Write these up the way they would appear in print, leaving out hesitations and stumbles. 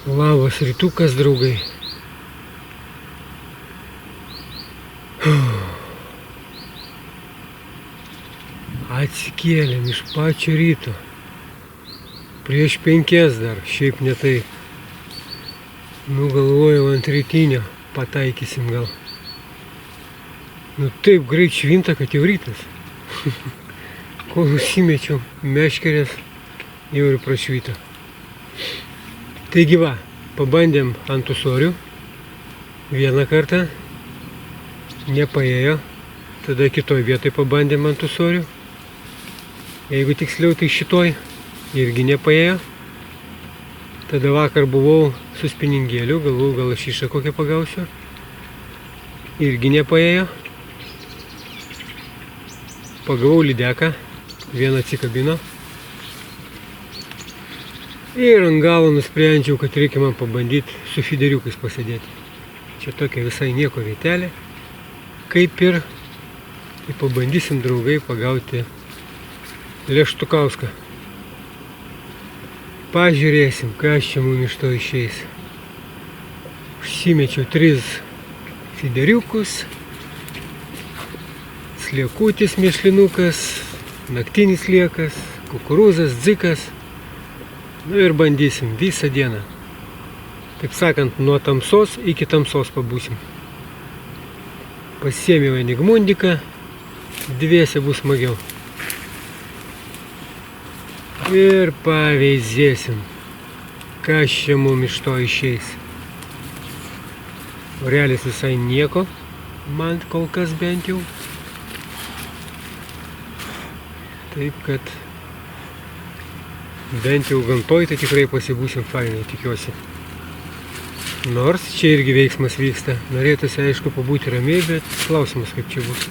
Labas rytukas, draugai. Atsikėlėm iš pačio ryto. Prieš 5 dar, šiaip ne tai. Nu, galvojau, ant rytinio pataikysim gal. Nu taip greit švinta, kad jau rytas. Kol užsimečiau meškerės, jau ir prašvyta. Taigi va, pabandėm ant ūsorių. Vieną kartą. Nepaėjo. Tada kitoj vietoj pabandėm ant ūsorių. Jeigu tiksliau, tai šitoj irgi nepaėjo. Tada vakar buvau su spiningėliu, galvojau, gal aš išą kokią pagausiu. Irgi nepaėjo. Pagavau lydeką, vieną atsikabino. Ir ant galo nusprendžiau, kad reikia man pabandyti su fideriukais pasėdėti. Čia tokia visai nieko vietelė. Kaip ir, tai pabandysim, draugai, pagauti leštukauską. Pažiūrėsim, kas čia mums iš to išeis. Užsimečiau 3 fideriukus, sliekutis mėšlinukas, naktinis sliekas, kukurūzas, dzikas. Nu ir bandysim visą dieną. Taip sakant, nuo tamsos iki tamsos pabūsim. Pasiėmiau enigmundiką, dviese bus smagiau. Ir paveizėsim, kas čia mums iš to išeis. Orelis visai nieko, man kol kas bent jau. Taip kad bent jau gamtoj tai tikrai pasibūsim fainai, tikiuosi. Nors čia irgi veiksmas vyksta. Norėtųsi, aišku, pabūti ramiai, bet klausimas kaip čia bus.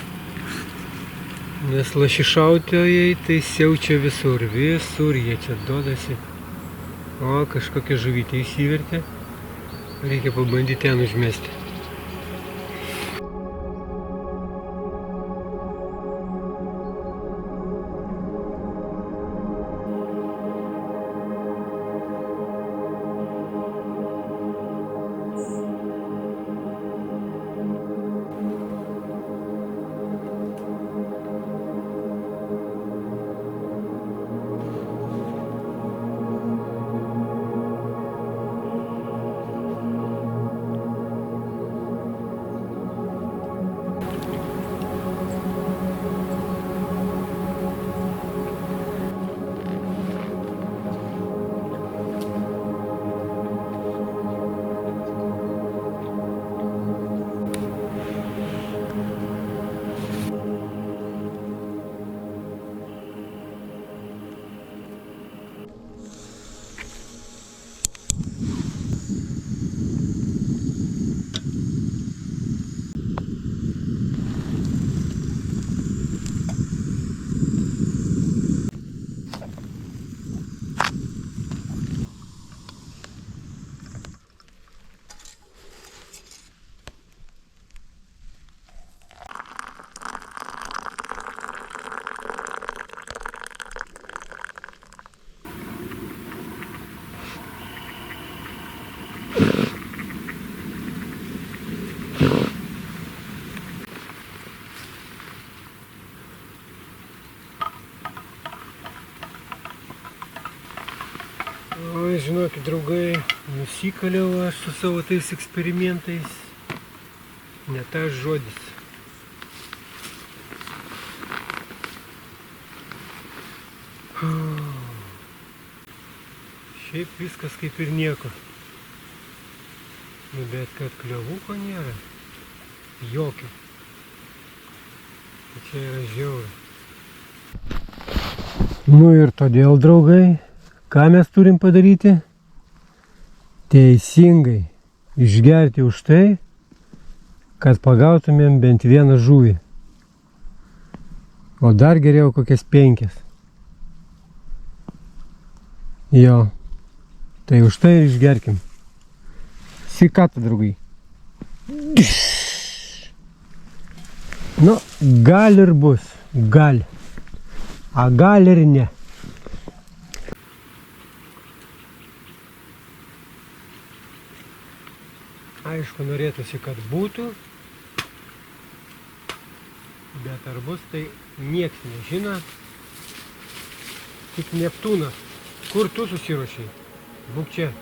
Nes lašišautojai tai siaučia visur. Visur jie čia duodasi. O, kažkokia žuvytė įsivertė. Reikia pabandyti ten užmesti. Oi, žinokit, draugai, nusikaliau aš su savo tais eksperimentais. Ne tas žodis. Šiaip viskas kaip ir nieko. Nu, bet kad kliuvuko nėra. Jokio. Tai čia yra žiaura. Nu ir todėl, draugai, ką mes turim padaryti? Teisingai išgerti už tai, kad pagautumėm bent vieną žuvį. O dar geriau kokias 5. Jo, tai už tai išgerkim. Sveikatą, draugai. Nu, gal ir bus, gal. A gal ir ne. Aišku, norėtųsi, kad būtų, bet ar bus, tai nieks nežino. Tik Neptūnas. Kur tu susiruošiai? Būk čia.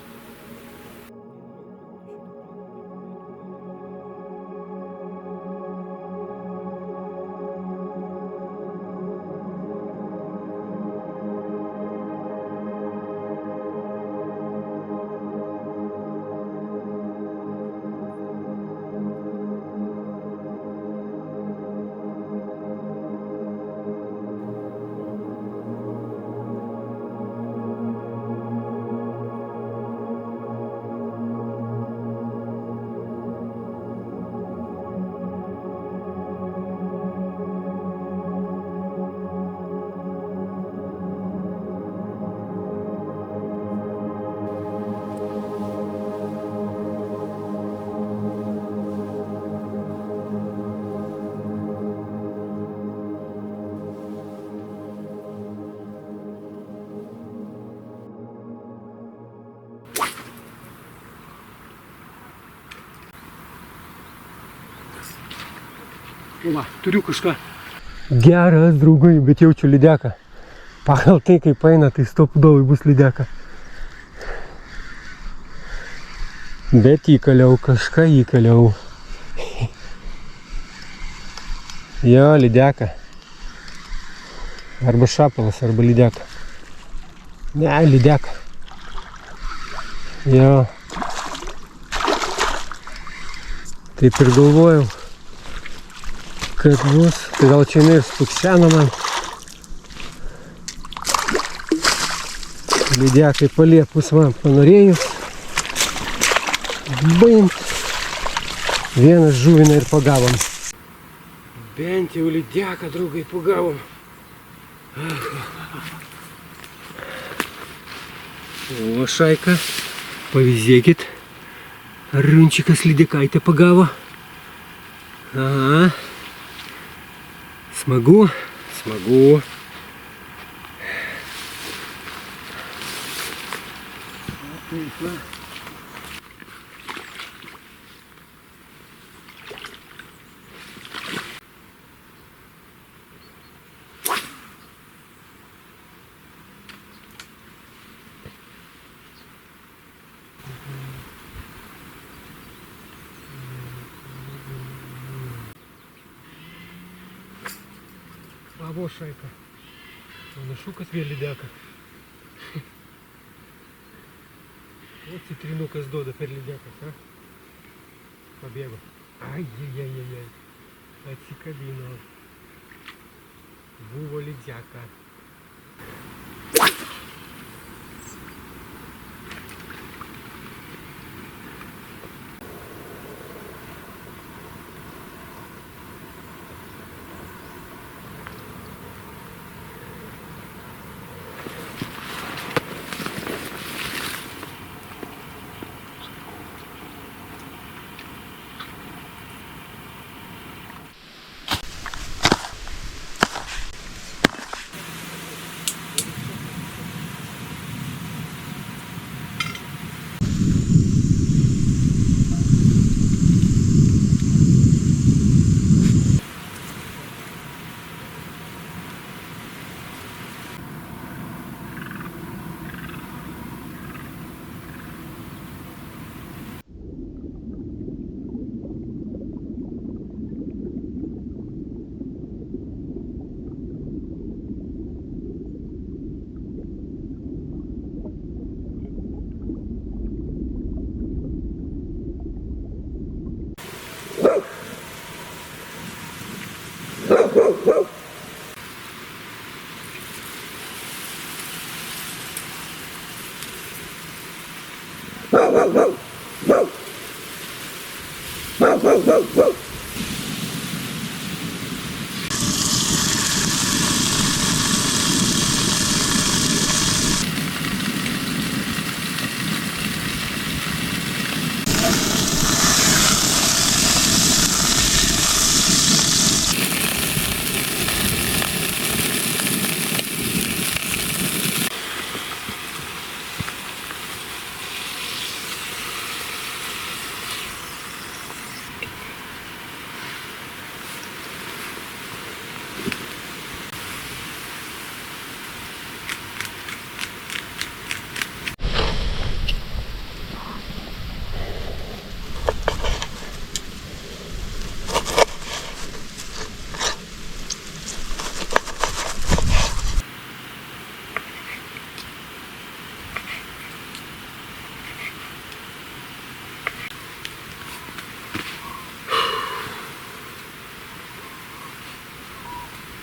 Va, turiu kažką. Geras, draugai, bet jaučiu lydeką. Pagal tai, kaip eina, tai stopudovai bus lydeka. Bet įkaliau, kažką įkaliau. Jo, lydeka. Arba šapalas, arba lydeka. Ne, lydeka. Jo. Taip ir galvojau, kad bus. Tai gal čia jinai ir stukseno man. Lydekai paliepus man panorėjus. Baimt. Vienas žuviną ir pagavom. Bent jau lydeką, draugai, pagavom. O, šaika, pavyzdėkit. Runčikas lydekaitę pagavo. Aha. Smagu, smagu. Avo šaika. Panašu, kad vėl lydeka. O citrinukas duoda per lydekas, ha? Pabėgo. Ai. Atsikabino. Buvo lydeka.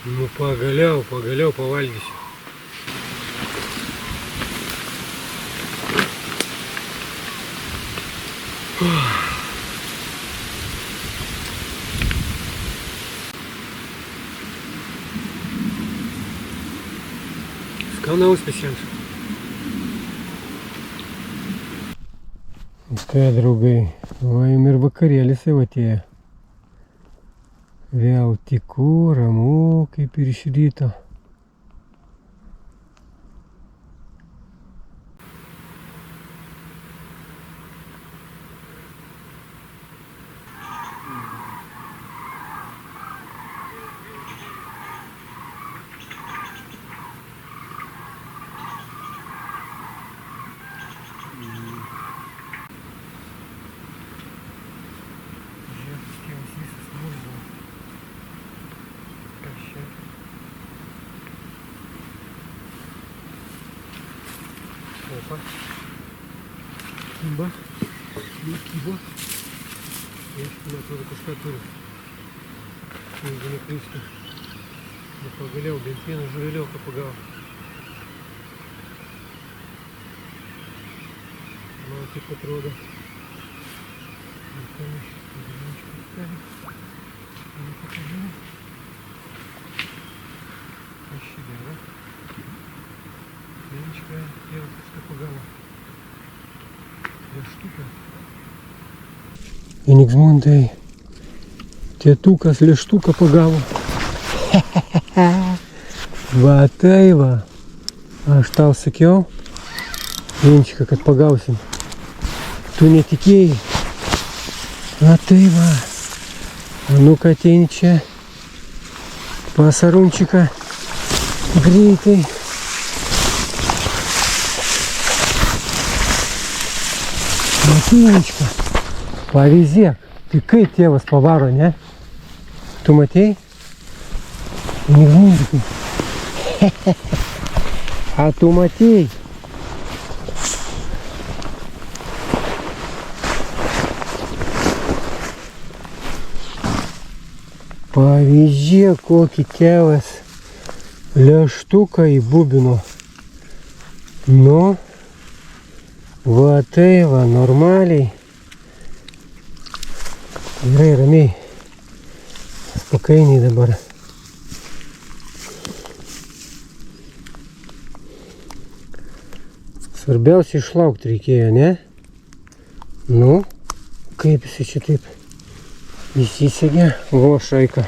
Nu pagaliau pavalgysiu. Skanaus visiems. Ką, draugai, va jums ir vakarėlis jau atėjo. Vėl tyku, ramu, kaip ir iš ryto. Опа. Кимба. Киба. Есть у меня тоже кускатура. Не крышка. Не погулял, бенфена журелёвка погал. Малки потрода. Не покажу. Ощи, да? Ленечка, я вот что погала. Я штука. Феникс Монтей. Те тука сли штука погала. Va tai va. Aš tau sakiau. Ленечка, kad pagausim. Tu netikėjai. Va tai va. Nu-ка ateini čia. Pas Arūnčiką. Greitai. Matėjička, pavyzdėk, tai kaip tėvas pavaro, ne? Tu matėjai? Nežinai. A tu matėjai? Pavyzdėk, kokį tėvas lėštuką įbubino. Nu. Va tai va, normaliai. Gerai, ramiai. Spakainiai dabar. Svarbiausia išlaukti reikėjo, ne? Nu, kaip jisai čia taip įsisegė. Vo šaika.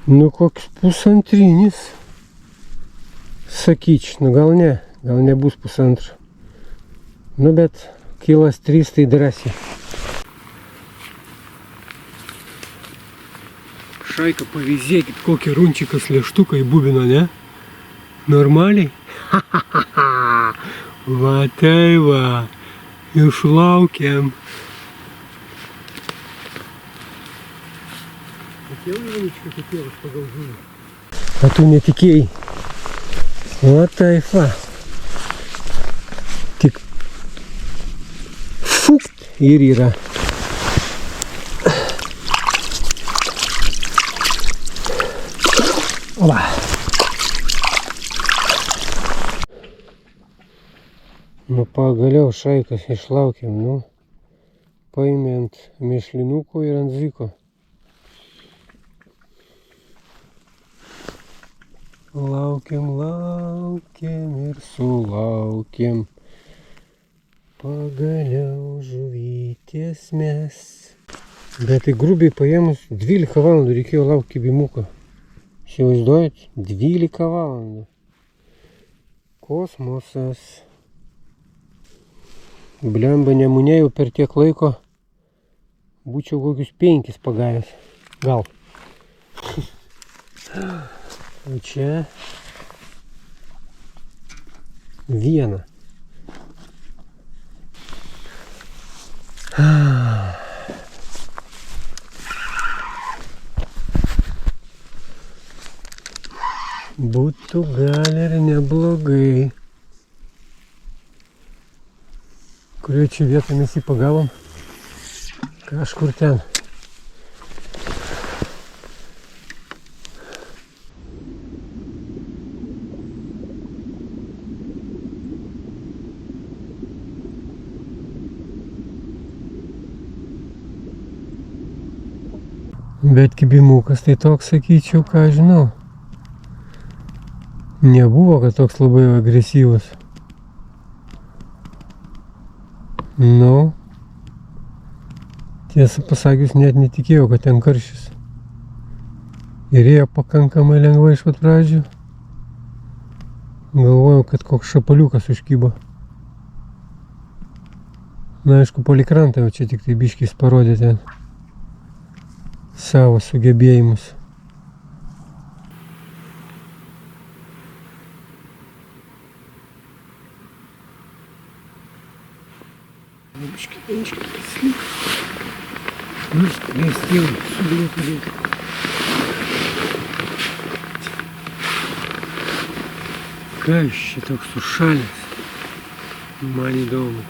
Nu, koks pusantrinis. Sakyč, nu gal ne. Gal nebus pusantro. Nu, bet kilas 3 tai drąsiai. Šaika, pavyzdėkit, kokį Runčikas lėštuką įbubino, ne? Normaliai? Va tai va, išlaukėm. Atėjau, Ivanička, kaip tėvas pagal žuvį. A tu netikėjai. Va tai va. Tik fukt ir yra. Va. Nu pagaliau šaikas išlaukėm, nu. Paėmė ant mėšlinuko ir ant ziko. Laukiam, laukiam ir sulaukėm. Pagaliau žuvytės mes. Bet tai grubiai paėmus 12 valandų reikėjo laukti kibimuko. Įsivaizduojat? 12 valandų. Kosmosas. Blemba, Nemune jau per tiek laiko būčiau kokius 5 pagavęs. Gal. O čia vieną. Būtų gal ir neblogai. Kurioje čia vietą mes jį pagavom? Kažkur ten. Bet kibimukas tai toks, sakyčiau, ką žinau. Nebuvo, kad toks labai agresyvus. Nu, tiesą pasakius, net netikėjau, kad ten karšis. Ir ėjo pakankamai lengvai iš pat pradžių. Galvojau, kad koks šapaliukas užkybo. Na, aišku, polikrantą jau čia tik tai biškis parodė ten savo sugebėjimus. Biški paslyk. Nu, leis tėvui, sudėlėtų reikia. Ką iš čia toks sušalęs? Man įdomu.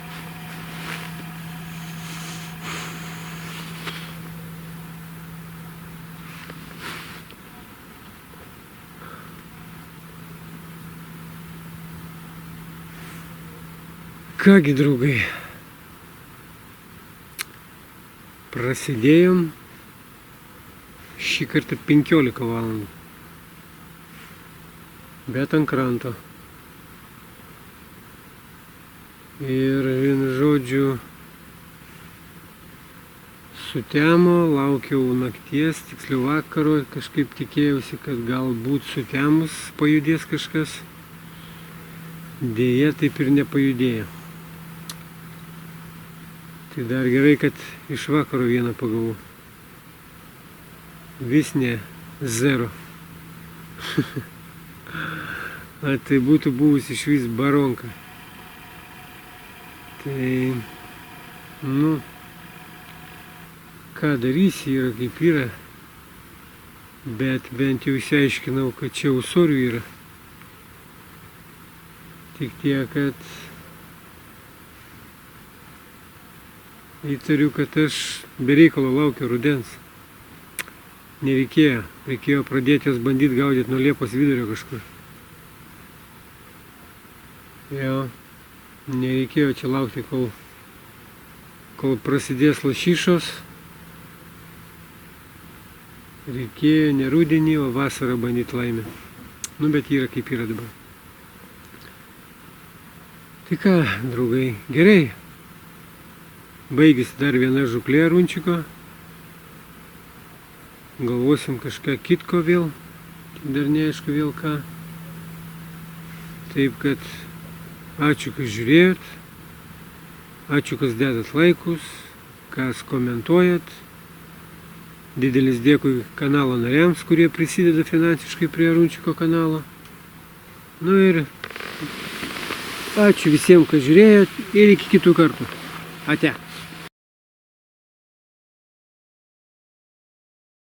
Kągi, draugai, prasidėjom šį kartą 15 valandų, bet ant kranto. Ir vienu žodžiu sutemo, laukiau nakties, tiksliau vakaro, kažkaip tikėjausi, kad galbūt sutemus pajudės kažkas. Deja, taip ir nepajudėjo. Tai dar gerai, kad iš vakaro vieną pagavau. Vis ne zero. A tai būtų buvus iš vis baronka. Tai, nu, ką darysi, yra kaip yra. Bet bent jau išsiaiškinau, kad čia ūsorių yra. Tik tiek, kad įtariu, kad aš be reikalo laukiu rudens. Nereikėjo. Reikėjo pradėti jas bandyti gaudyti nuo Liepos vidurio kažkur. Jo. Nereikėjo čia laukti, kol prasidės lašišos. Reikėjo ne rudenį, o vasarą bandyti laimę. Nu, bet yra kaip yra dabar. Tai ką, draugai, gerai. Baigėsi dar viena žuklė runčiko. Galvosim kažką kitko vėl. Dar neaišku vėl ką. Taip kad ačiū, kas žiūrėjot. Ačiū, kas dedat laikus. Kas komentuojat. Didelis dėkui kanalo nariams, kurie prisideda finansiškai prie runčiko kanalo. Nu ir ačiū visiems, kas žiūrėjot. Ir iki kitų kartų. Ate.